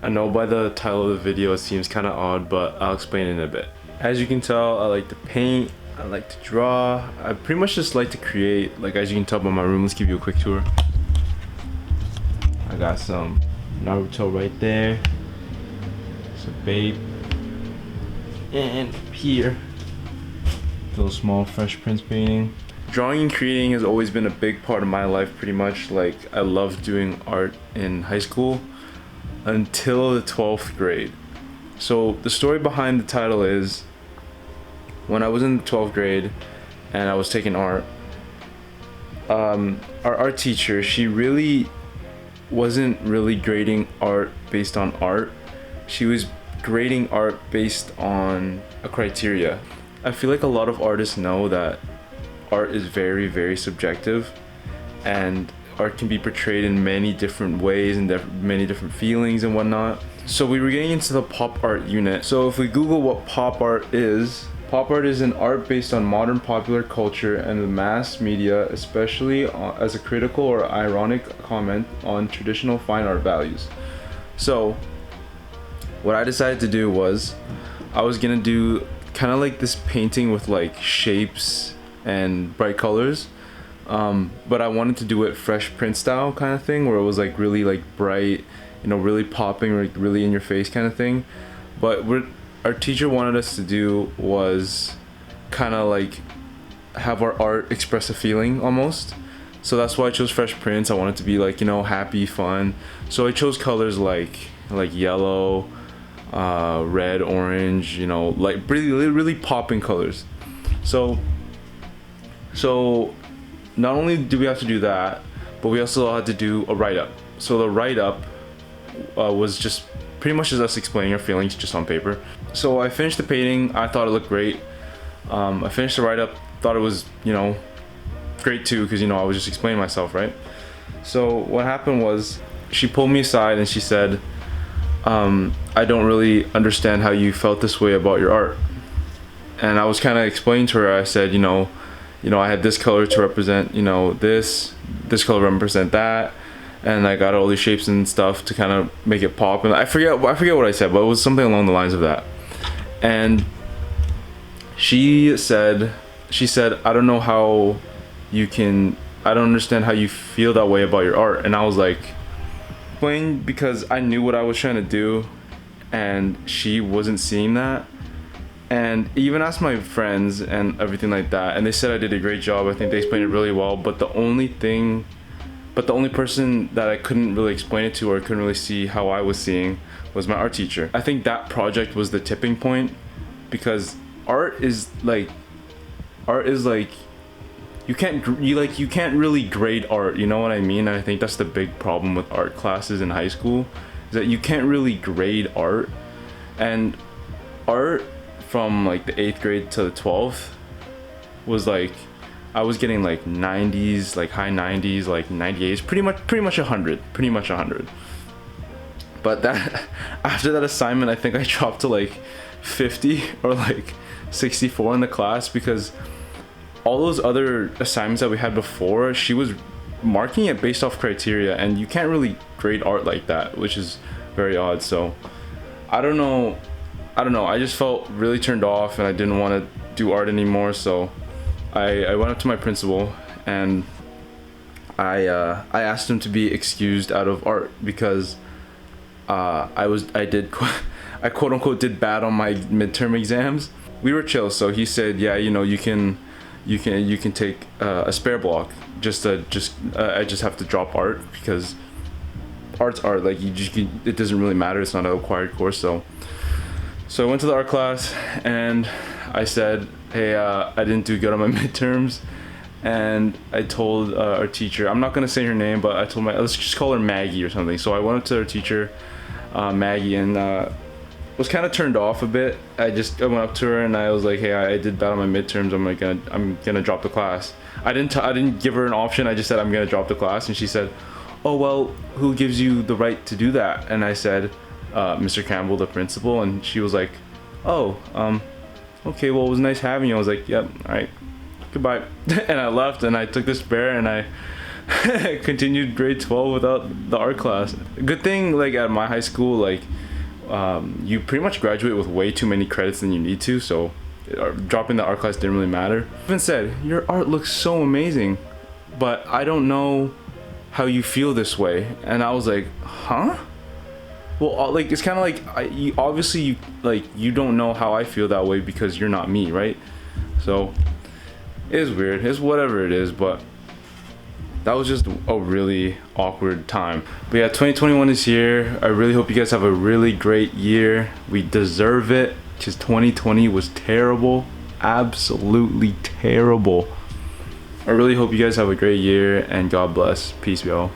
I know by the title of the video it seems kind of odd, but I'll explain in a bit. As you can tell, I like to paint, I like to draw, I pretty much just like to create. Like as you can tell by my room, let's give you a quick tour. I got some Naruto right there, some Babe, and here, little small Fresh Prince painting. Drawing and creating has always been a big part of my life pretty much. Like I loved doing art in high school until the 12th grade. So the story behind the title is, when I was in the 12th grade and I was taking art, our art teacher, she really wasn't really grading art based on art. She was grading art based on a criteria. I feel like a lot of artists know that art is very, very subjective, and art can be portrayed in many different ways and many different feelings and whatnot. So we were getting into the pop art unit. So if we Google what pop art is an art based on modern popular culture and the mass media, especially as a critical or ironic comment on traditional fine art values. So what I decided to do was, I was gonna do kind of like this painting with like shapes and bright colors, but I wanted to do it Fresh Prince style kind of thing, where it was like really like bright, you know, really popping, like really in your face kind of thing. But what our teacher wanted us to do was kind of like have our art express a feeling almost. So that's why I chose Fresh Prince. I wanted to be like, you know, happy, fun. So I chose colors like yellow, red, orange, you know, like really popping colors. So not only do we have to do that, but we also had to do a write-up. So the write-up was just pretty much just us explaining our feelings just on paper. So I finished the painting. I thought it looked great. I finished the write-up, thought it was, you know, great too, because, you know, I was just explaining myself, right? So what happened was, she pulled me aside and she said, I don't really understand how you felt this way about your art. And I was kind of explaining to her, I said, you know, I had this color to represent, you know, this color represent that, and I got all these shapes and stuff to kind of make it pop. And I forget what I said, but it was something along the lines of that. And she said, I don't know how you can, I don't understand how you feel that way about your art. And I was like, explain, because I knew what I was trying to do, and she wasn't seeing that. And even asked my friends and everything like that, and they said I did a great job. I think they explained it really well, but the only person that I couldn't really explain it to, or couldn't really see how I was seeing, was my art teacher. I think that project was the tipping point, because art is like you can't really grade art, you know what I mean? And I think that's the big problem with art classes in high school, is that you can't really grade art. And art from like the 8th grade to the 12th was like, I was getting like 90s, like high 90s, like 98s, pretty much 100. But that after that assignment, I think I dropped to like 50 or like 64 in the class, because all those other assignments that we had before, she was marking it based off criteria, and you can't really grade art like that, which is very odd. So I don't know, I just felt really turned off, and I didn't want to do art anymore. So I went up to my principal, and I asked him to be excused out of art, because I quote unquote did bad on my midterm exams. We were chill, so he said, yeah, you know, you can take a spare block. I just have to drop art, because art's art. Like it doesn't really matter. It's not an acquired course. So I went to the art class, and I said, hey, I didn't do good on my midterms. And I told our teacher, I'm not gonna say her name, but I told let's just call her Maggie or something. So I went up to our teacher, Maggie, and was kind of turned off a bit. I went up to her and I was like, hey, I did bad on my midterms. I'm gonna drop the class. I didn't give her an option. I just said I'm gonna drop the class, and she said, oh well, who gives you the right to do that? And I said, Mr. Campbell, the principal. And she was like, oh, okay, well, it was nice having you. I was like, yep, all right, goodbye. And I left, and I took the spare, and I continued grade 12 without the art class. Good thing, like at my high school, like you pretty much graduate with way too many credits than you need to, so dropping the art class didn't really matter. Even said, your art looks so amazing, but I don't know how you feel this way. And I was like, huh? Well, like it's kind of like obviously you don't know how I feel that way because you're not me, right? So it is weird. It's whatever it is, but that was just a really awkward time. But yeah, 2021 is here. I really hope you guys have a really great year. We deserve it, because 2020 was terrible. Absolutely terrible. I really hope you guys have a great year, and God bless. Peace, y'all.